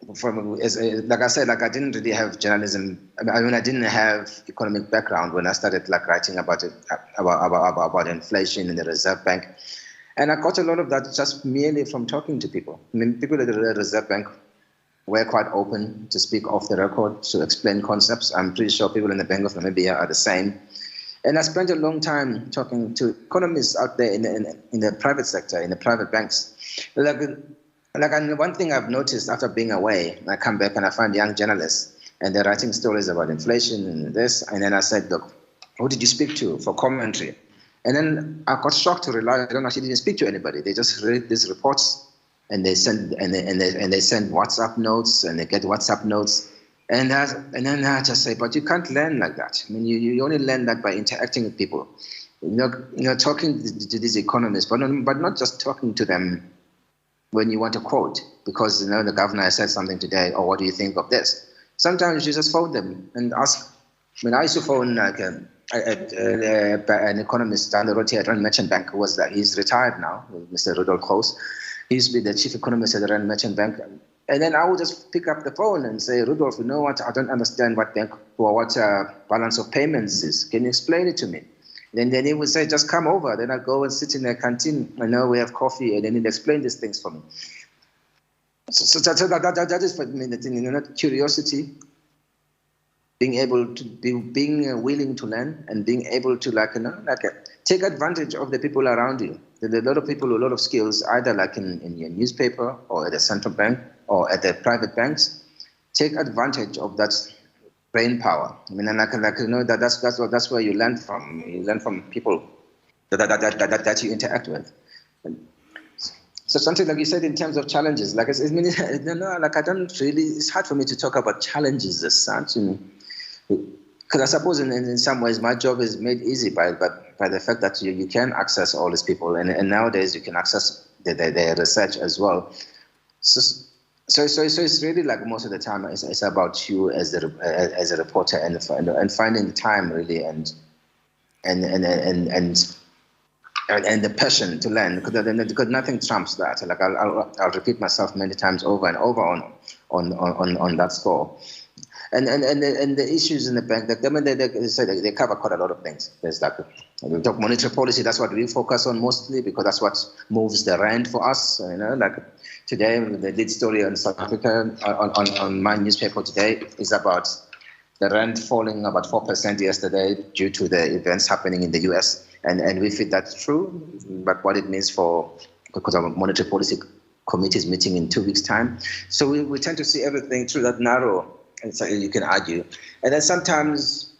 like I said, like I didn't really have journalism. I mean, I didn't have economic background when I started like writing about inflation in the Reserve Bank. And I got a lot of that just merely from talking to people. I mean, people at the Reserve Bank were quite open to speak off the record, to explain concepts. I'm pretty sure people in the Bank of Namibia are the same. And I spent a long time talking to economists out there in the private sector, in the private banks. And one thing I've noticed after being away, I come back and I find young journalists, and they're writing stories about inflation and this. And then I said, look, who did you speak to for commentary? And then I got shocked to realize I actually didn't speak to anybody. They just read these reports, and they send they send WhatsApp notes, and they get WhatsApp notes. And then I just say, but you can't learn like that. I mean, you only learn that by interacting with people. Talking to these economists, but not just talking to them when you want a quote, because the governor has said something today, or what do you think of this? Sometimes you just phone them and ask. I mean, I used to phone like an economist down the road here at Rand Merchant Bank, he's retired now, Mr. Rudolf Kroos. He used to be the chief economist at the Rand Merchant Bank. And then I would just pick up the phone and say, Rudolf, you know what, I don't understand what balance of payments is. Can you explain it to me? And then he would say, just come over. Then I'd go and sit in the canteen. I know we have coffee, and then he'd explain these things for me. So that is for me the thing, curiosity, being willing to learn, and being able to take advantage of the people around you. There are a lot of people with a lot of skills, either like in your newspaper or at the central bank or at the private banks. Take advantage of that brain power. I mean, and that's where you learn from. You learn from people that you interact with. So something like you said in terms of challenges, I don't really. It's hard for me to talk about challenges as such, because I suppose in some ways my job is made easy by the fact that you can access all these people, and nowadays you can access their research as well. So it's really like most of the time it's about you as a reporter and finding the time really and the passion to learn, because nothing trumps that. Like I'll repeat myself many times over and over on that score. And the issues in the bank, they cover quite a lot of things. There's we talk monetary policy. That's what we focus on mostly, because that's what moves the rand for us. Today, the lead story on South Africa on my newspaper today is about the rand falling about 4% yesterday due to the events happening in the US, and we feel that's true. But what it means because our monetary policy committee is meeting in 2 weeks' time, so we tend to see everything through that narrow. And so you can argue. And then sometimes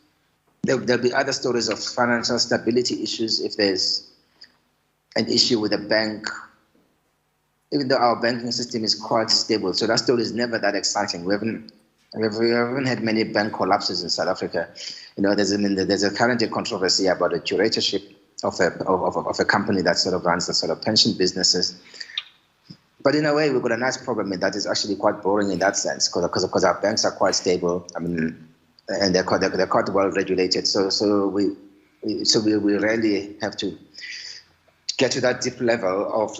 there'll be other stories of financial stability issues if there's an issue with a bank, even though our banking system is quite stable. So that story is never that exciting. We haven't had many bank collapses in South Africa. There's a current controversy about the curatorship of a company that sort of runs the sort of pension businesses. But in a way, we've got a nice problem that is actually quite boring in that sense, because our banks are quite stable. I mean, and they're quite well regulated. So we rarely have to get to that deep level of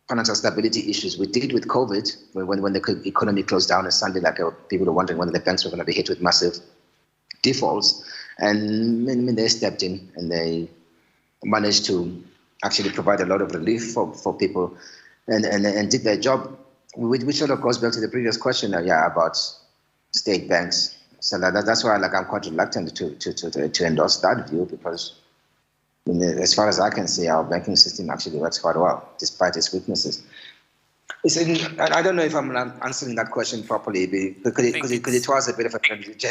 financial stability issues. We did with COVID, when the economy closed down, and suddenly people were wondering whether the banks were going to be hit with massive defaults. And they stepped in and they managed to actually provide a lot of relief for people and did their job, which sort of goes back to the previous question about state banks. So that's why I'm quite reluctant to endorse that view, because as far as I can see, our banking system actually works quite well, despite its weaknesses. I don't know if I'm answering that question properly, because it was a bit of a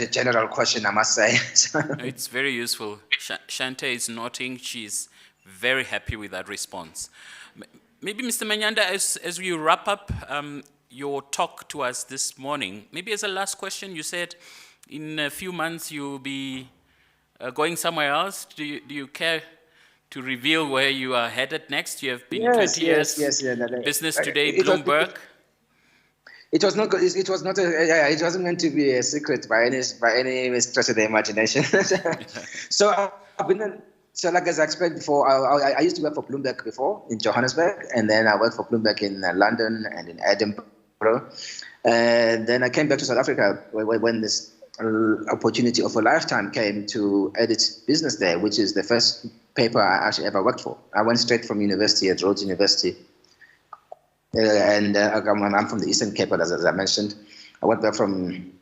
general question, I must say. It's very useful. Shante is nodding. She's very happy with that response. Maybe, Mr. Mnyanda, as we wrap up your talk to us this morning, maybe as a last question, you said in a few months you'll be going somewhere else. Do you care to reveal where you are headed next? You have been 20 years Business Today, Bloomberg. It wasn't meant to be a secret by any stretch of the imagination. So I've been. So like as I explained before, I used to work for Bloomberg before in Johannesburg, and then I worked for Bloomberg in London and in Edinburgh. And then I came back to South Africa when this opportunity of a lifetime came to edit Business Day, which is the first paper I actually ever worked for. I went straight from university at Rhodes University. I'm from the Eastern Cape, as I mentioned. I went back from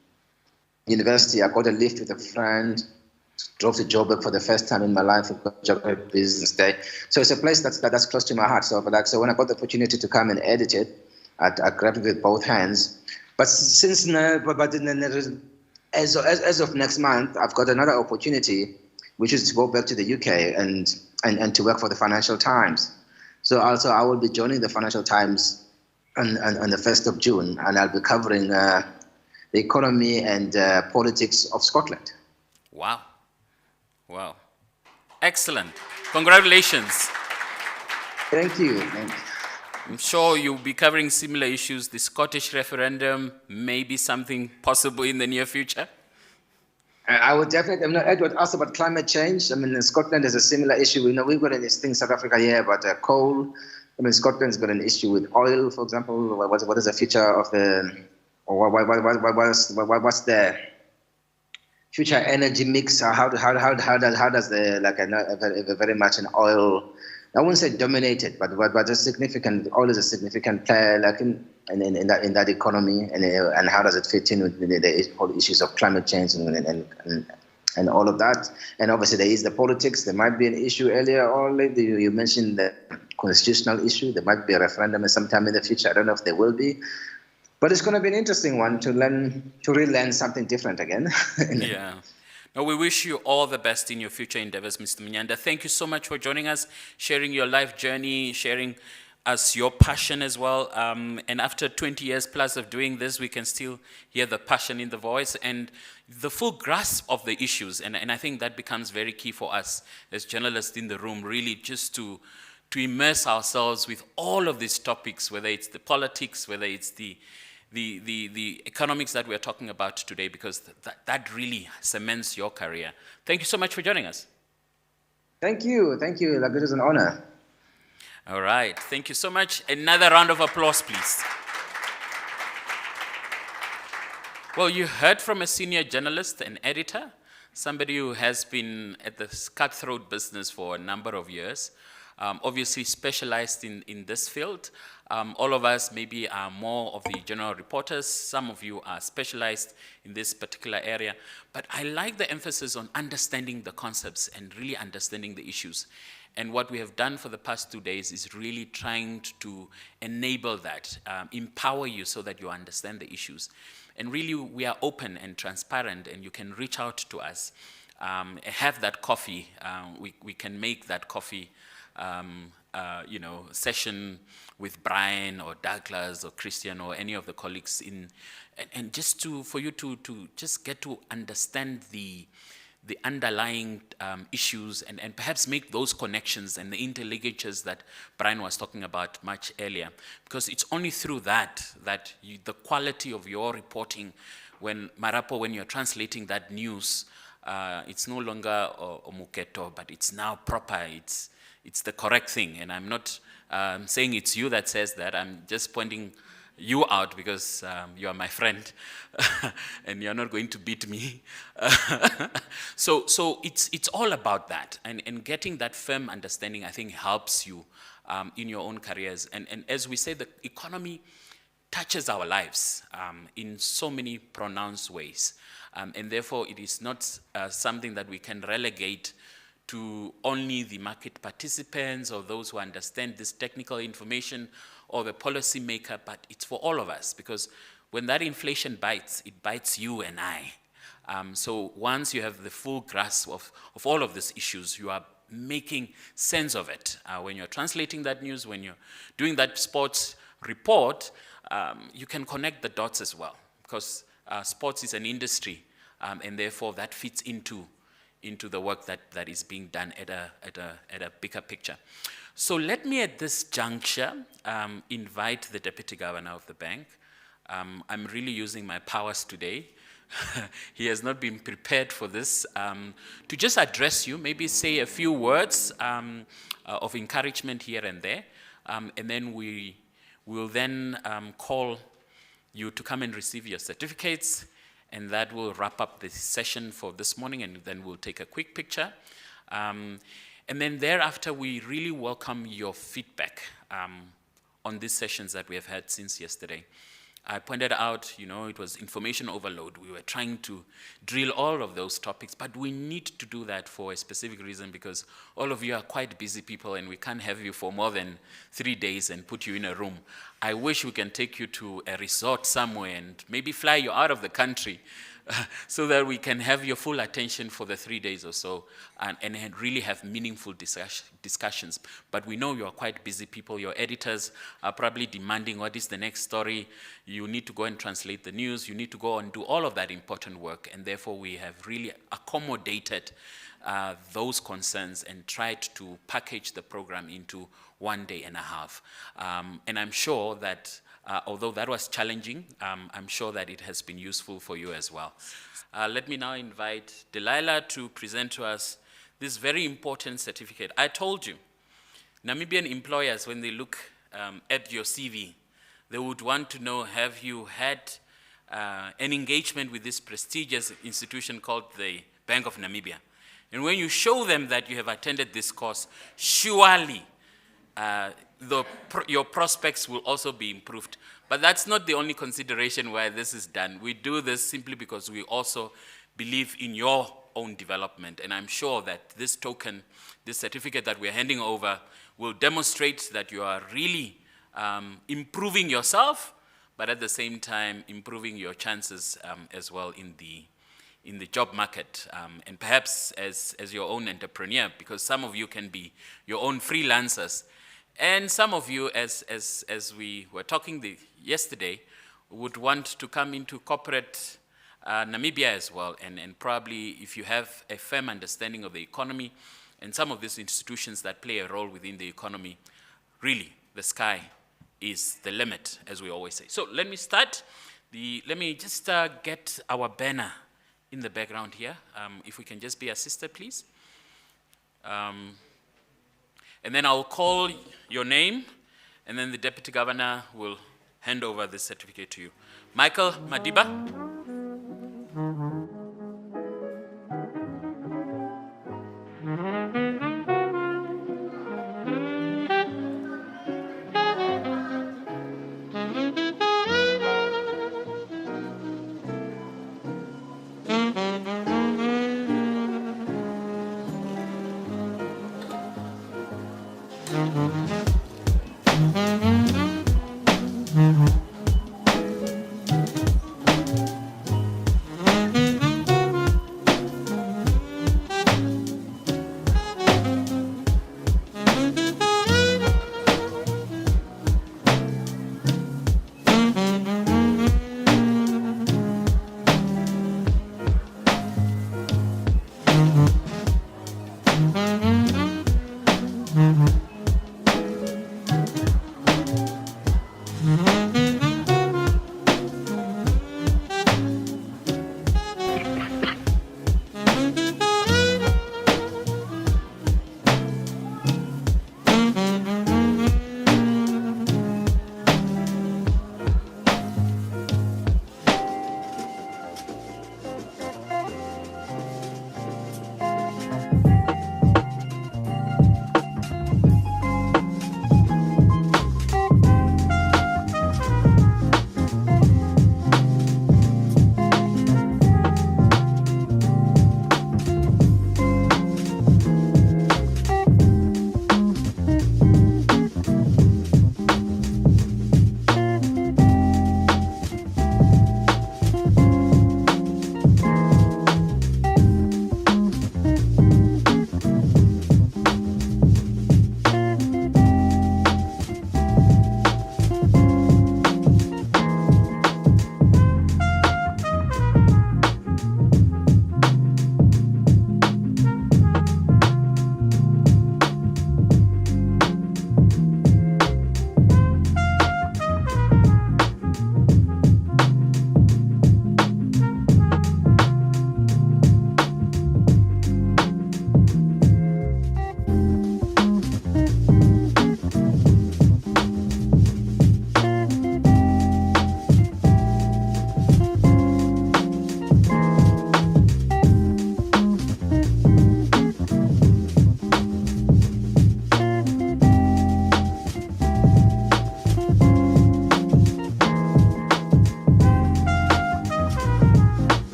university. I got a lift with a friend, drove to Joburg for the first time in my life for Joburg Business Day. So it's a place that's close to my heart. So when I got the opportunity to come and edit it, I grabbed it with both hands. But as of next month, I've got another opportunity, which is to go back to the UK and to work for the Financial Times. So also I will be joining the Financial Times on the 1st of June, and I'll be covering the economy and politics of Scotland. Wow. Excellent. Congratulations. Thank you. I'm sure you'll be covering similar issues. The Scottish referendum may be something possible in the near future. I would definitely. Edward asked about climate change. Scotland has a similar issue. We've got this thing in South Africa here about coal. Scotland's got an issue with oil, for example. What is the future of what's the future energy mix? How does very much an oil? I wouldn't say dominated, but a significant. Oil is a significant player, in that economy, and how does it fit in with the whole issues of climate change and all of that? And obviously there is the politics. There might be an issue earlier on. You mentioned the constitutional issue. There might be a referendum sometime in the future. I don't know if there will be, but it's going to be an interesting one to relearn something different again. Yeah. No, we wish you all the best in your future endeavors, Mr. Mnyanda. Thank you so much for joining us, sharing your life journey, sharing us your passion as well. And after 20 years plus of doing this, we can still hear the passion in the voice and the full grasp of the issues. And I think that becomes very key for us as journalists in the room, really just to immerse ourselves with all of these topics, whether it's the politics, whether it's the economics that we're talking about today, because that really cements your career. Thank you so much for joining us. Thank you. It is an honor. All right. Thank you so much. Another round of applause, please. Well, you heard from a senior journalist and editor, somebody who has been at the cutthroat business for a number of years, obviously specialized in this field. All of us maybe are more of the general reporters. Some of you are specialized in this particular area. But I like the emphasis on understanding the concepts and really understanding the issues. And what we have done for the past 2 days is really trying to enable that, empower you so that you understand the issues. And really, we are open and transparent, and you can reach out to us. Have that coffee. We can make that coffee session with Brian or Douglas or Christian or any of the colleagues and just for you to just get to understand the underlying issues and perhaps make those connections and the interligatures that Brian was talking about much earlier. Because it's only through that the quality of your reporting, when you're translating that news, it's no longer omuketo, but it's now proper. it's the correct thing. And I'm not saying it's you that says that. I'm just pointing you out because you are my friend and you're not going to beat me. So it's all about that. And getting that firm understanding, I think, helps you in your own careers. And as we say, the economy touches our lives in so many pronounced ways. And therefore, it is not something that we can relegate to only the market participants or those who understand this technical information or the policy maker, but it's for all of us, because when that inflation bites, it bites you and I. So once you have the full grasp of all of these issues, you are making sense of it. When you're translating that news, when you're doing that sports report, you can connect the dots as well, because sports is an industry, and therefore that fits into the work that is being done at a bigger picture. So let me at this juncture invite the Deputy Governor of the bank. I'm really using my powers today. He has not been prepared for this, to just address you, maybe say a few words of encouragement here and there, and then we will then call you to come and receive your certificates, and that will wrap up the session for this morning, and then we'll take a quick picture. And then thereafter, we really welcome your feedback on these sessions that we have had since yesterday. I pointed out, it was information overload. We were trying to drill all of those topics, but we need to do that for a specific reason, because all of you are quite busy people, and we can't have you for more than 3 days and put you in a room. I wish we can take you to a resort somewhere and maybe fly you out of the country so that we can have your full attention for the 3 days or so, and really have meaningful discussions. But we know you are quite busy people. Your editors are probably demanding what is the next story. You need to go and translate the news. You need to go and do all of that important work. And therefore, we have really accommodated those concerns and tried to package the program into 1 day and a half. And I'm sure that although that was challenging, I'm sure that it has been useful for you as well. Let me now invite Delilah to present to us this very important certificate. I told you, Namibian employers, when they look at your CV, they would want to know, have you had an engagement with this prestigious institution called the Bank of Namibia? And when you show them that you have attended this course, surely your prospects will also be improved. But that's not the only consideration why this is done. We do this simply because we also believe in your own development. And I'm sure that this token, this certificate that we're handing over, will demonstrate that you are really improving yourself, but at the same time improving your chances as well in the job market, and perhaps as your own entrepreneur, because some of you can be your own freelancers. And some of you, as we were talking yesterday, would want to come into corporate Namibia as well. And probably if you have a firm understanding of the economy and some of these institutions that play a role within the economy, really, the sky is the limit, as we always say. So let me start. Let me just get our banner in the background here. If we can just be assisted, please. And then I'll call your name, and then the Deputy Governor will hand over this certificate to you. Michael Madiba.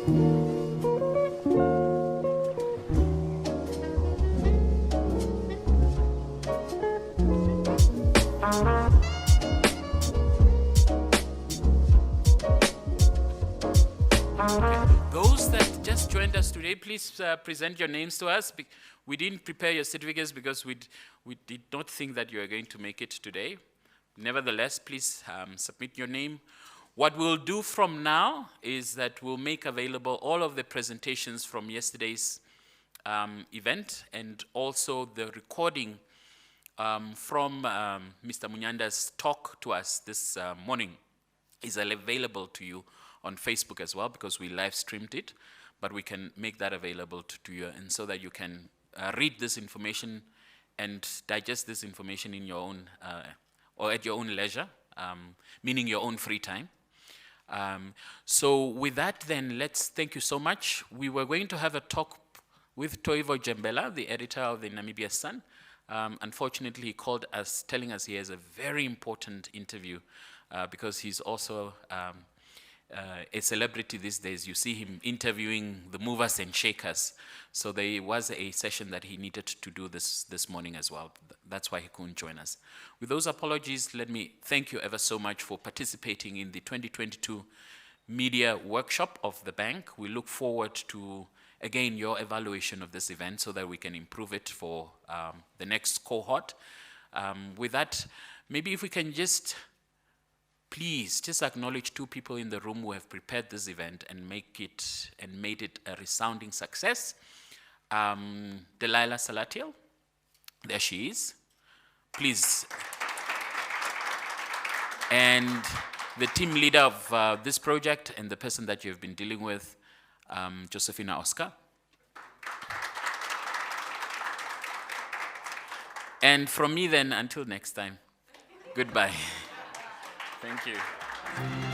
Those that just joined us today, please present your names to us. We didn't prepare your certificates because we did not think that you are going to make it today. Nevertheless, please submit your name. What we'll do from now is that we'll make available all of the presentations from yesterday's event and also the recording from Mr. Mnyanda's talk to us this morning is available to you on Facebook as well, because we live streamed it, but we can make that available to you, and so that you can read this information and digest this information in your own, or at your own leisure, meaning your own free time. So with that then, let's thank you so much. We were going to have a talk with Toivo Jembela, the editor of the Namibia Sun. Unfortunately, he called us, telling us he has a very important interview because he's also a celebrity these days. You see him interviewing the movers and shakers. So there was a session that he needed to do this morning as well. That's why he couldn't join us. With those apologies, let me thank you ever so much for participating in the 2022 media workshop of the bank. We look forward to, again, your evaluation of this event so that we can improve it for the next cohort. With that, maybe if we can please just acknowledge two people in the room who have prepared this event and made it a resounding success. Delilah Salatiel, there she is. Please. And the team leader of this project and the person that you've been dealing with, Josephina Oscar. And from me then, until next time, goodbye. Thank you.